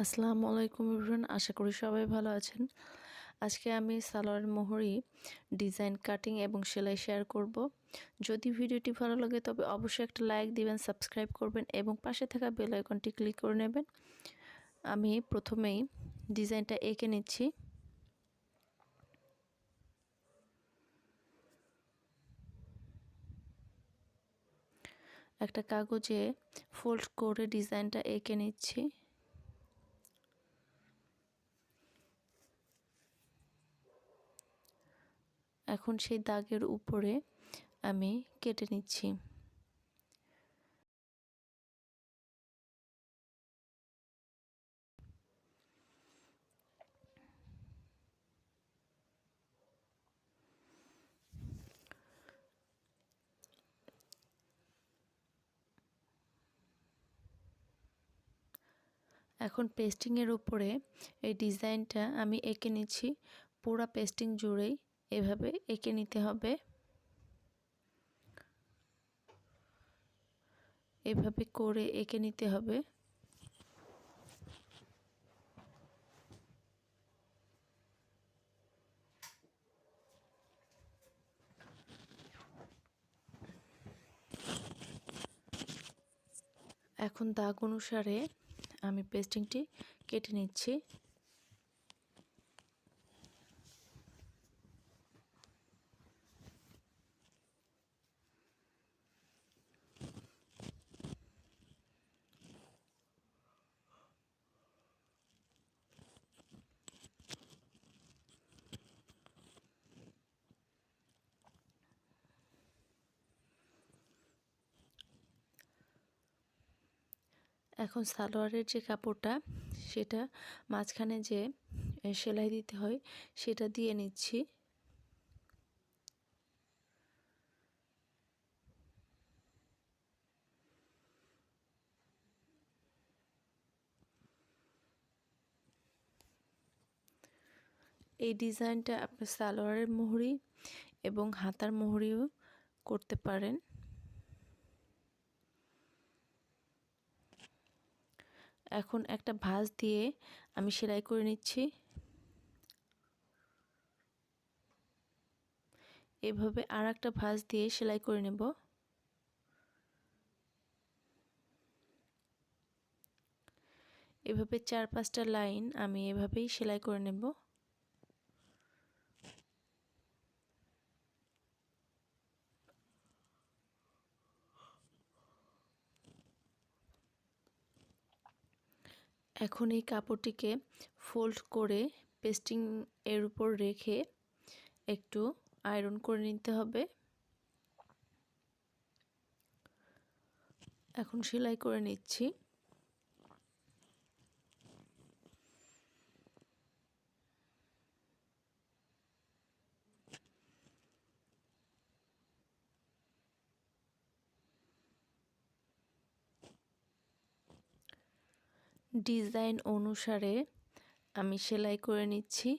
আসসালামুআলাইকুম everyone, আশা করি সবাই ভালো আছেন। আজকে আমি সালোয়ারের মোহরি ডিজাইন কাটিং এবং সেলাই শেয়ার করব। যদি ভিডিওটি ভালো লাগে তবে অবশ্যই একটা লাইক দিবেন, সাবস্ক্রাইব করবেন এবং পাশে থাকা বেল আইকনটি ক্লিক করে নেবেন। আমি প্রথমেই ডিজাইনটা এঁকে নিচ্ছি। একটা কাগজে ফোল্ড করে ডিজাইনটা এঁকে নিচ্ছি। এখন সেই দাগের উপরে আমি কেটে নিচ্ছি। এখন পেস্টিংয়ের উপরে এই ডিজাইনটা আমি এঁকে নিচ্ছি। পুরো পেস্টিং জুড়েই এভাবে এঁকে নিতে হবে। এভাবে করে এঁকে নিতে হবে। এখন দাগ অনুসারে আমি পেস্টিংটি কেটে নিচ্ছি। এখন সালোয়ারের যে কাপড়টা সেটা মাঝখানে যে সেলাই দিতে হয় সেটা দিয়ে নিচ্ছি। এই ডিজাইনটা আপনি সালোয়ারের মোহরি এবং হাতার মোহরিও করতে পারেন। এখন একটা ভাঁজ দিয়ে আমি সেলাই করে নিচ্ছি। এভাবে আর একটা ভাঁজ দিয়ে সেলাই করে নেব। এভাবে 4-5টা লাইন আমি এভাবেই সেলাই করে নেব। এখন এই কাপড়টিকে ফোল্ড করে পেস্টিং এর উপর রেখে একটু আয়রন করে নিতে হবে। এখন সেলাই করে নিচ্ছি। ডিজাইন অনুসারে আমি সেলাই করে নিচ্ছি।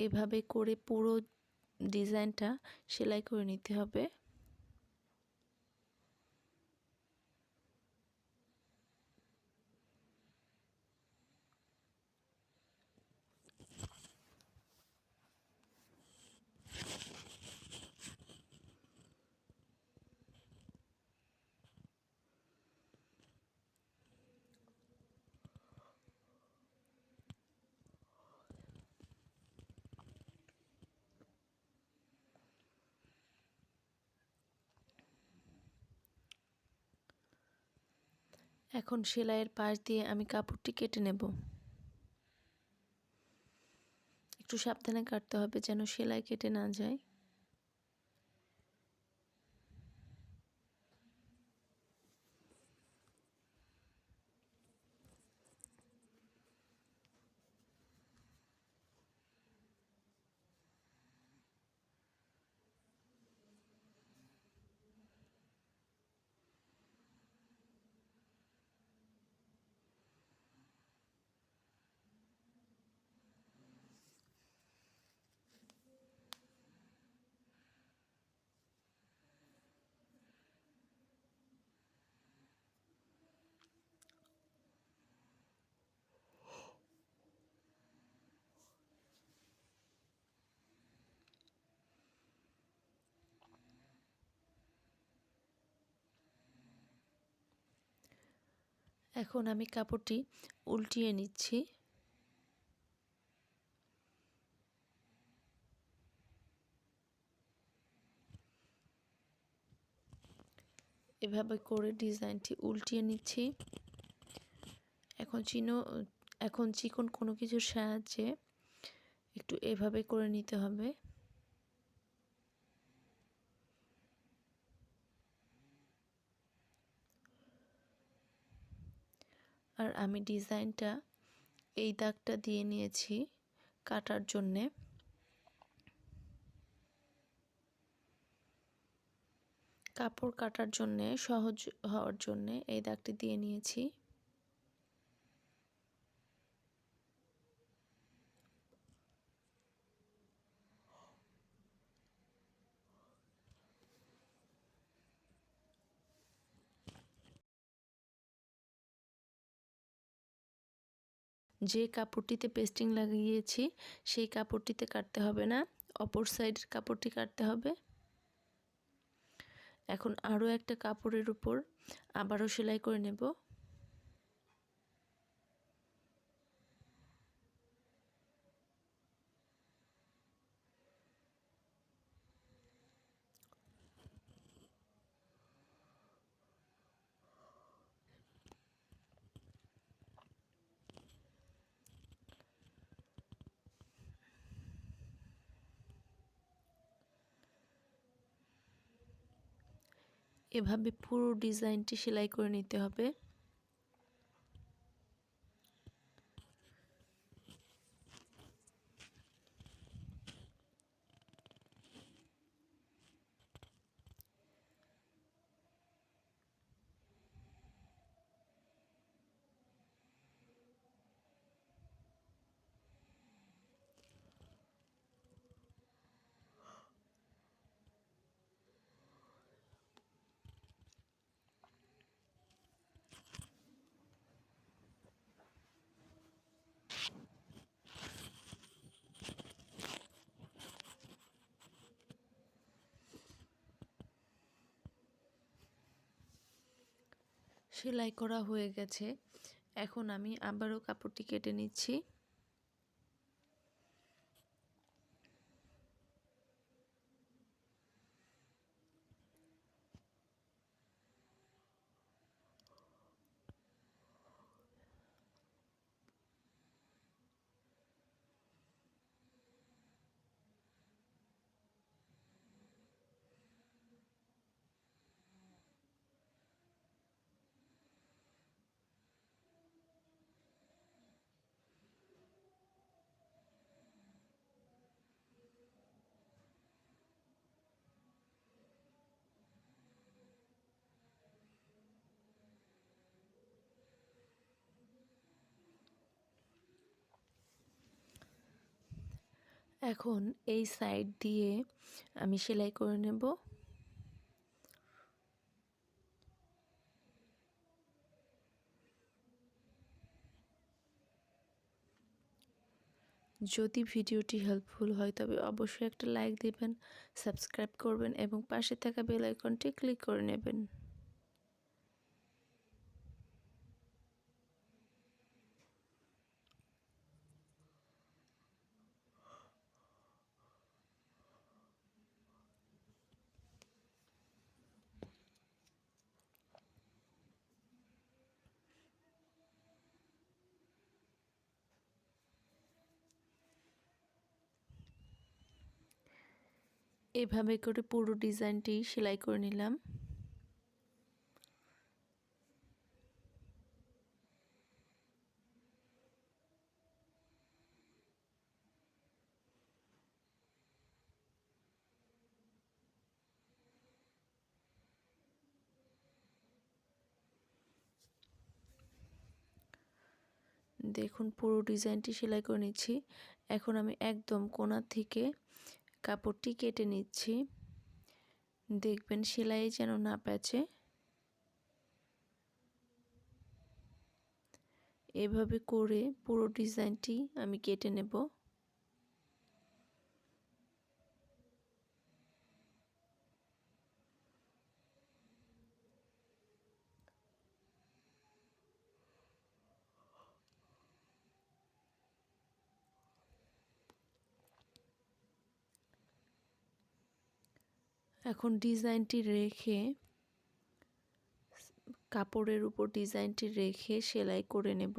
এভাবে করে পুরো ডিজাইনটা সেলাই করে নিতে হবে। এখন সেলাইয়ের পাশ দিয়ে আমি কাপড়টি কেটে নেব। একটু সাবধানে কাটতে হবে যেন সেলাই কেটে না যায়। এখন আমি কাপড়টি উল্টিয়ে নিচ্ছি। এভাবে করে ডিজাইনটি উল্টিয়ে নিচ্ছি। এখন চিকন কোনো কিছুর সাহায্যে একটু এভাবে করে নিতে হবে। আর আমি ডিজাইনটা এই দাগটা দিয়ে নিয়েছি কাটার জন্যে। কাপড় কাটার জন্যে সহজ হওয়ার জন্যে এই দাগটি দিয়ে নিয়েছি। যে কাপড়টিতে পেস্টিং লাগিয়েছি সেই কাপড়টিতে কাটতে হবে না, অপর সাইডের কাপড়টি কাটতে হবে। এখন আরও একটা কাপড়ের উপর আবারও সেলাই করে নেব। এভাবে পুরো ডিজাইনটি সেলাই করে নিতে হবে। সেলাই করা হয়ে গেছে। এখন আমি আবারও কাপড়টি কেটে নিচ্ছি। এখন এই সাইড দিয়ে আমি সেলাই করে নেব। যদি ভিডিওটি হেল্পফুল হয় তবে অবশ্যই একটা লাইক দিবেন, সাবস্ক্রাইব করবেন এবং পাশে থাকা বেল আইকনটি ক্লিক করে নেবেন। এভাবে করে পুরো ডিজাইনটি সেলাই করে নিলাম। দেখুন পুরো ডিজাইনটি সেলাই করে নিচ্ছি। এখন আমি একদম কোণা থেকে কাপড়টি কেটে নিচ্ছি। দেখবেন সেলাই যেন না প্যাচে। এভাবে করে পুরো ডিজাইনটি আমি কেটে নেব। এখন ডিজাইনটি রেখে কাপড়ের উপর ডিজাইনটি রেখে সেলাই করে নেব।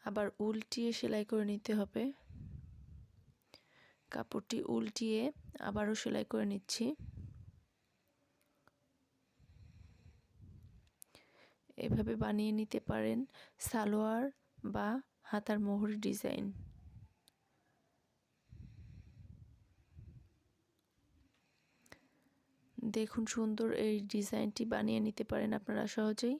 আবার উল্টিয়ে সেলাই করে নিতে হবে। কাপড়টি উল্টিয়ে আবারও সেলাই করে নিচ্ছি। এভাবে বানিয়ে নিতে পারেন সালোয়ার বা হাতার মোহর ডিজাইন। দেখুন সুন্দর এই ডিজাইনটি বানিয়ে নিতে পারেন আপনারা সহজেই।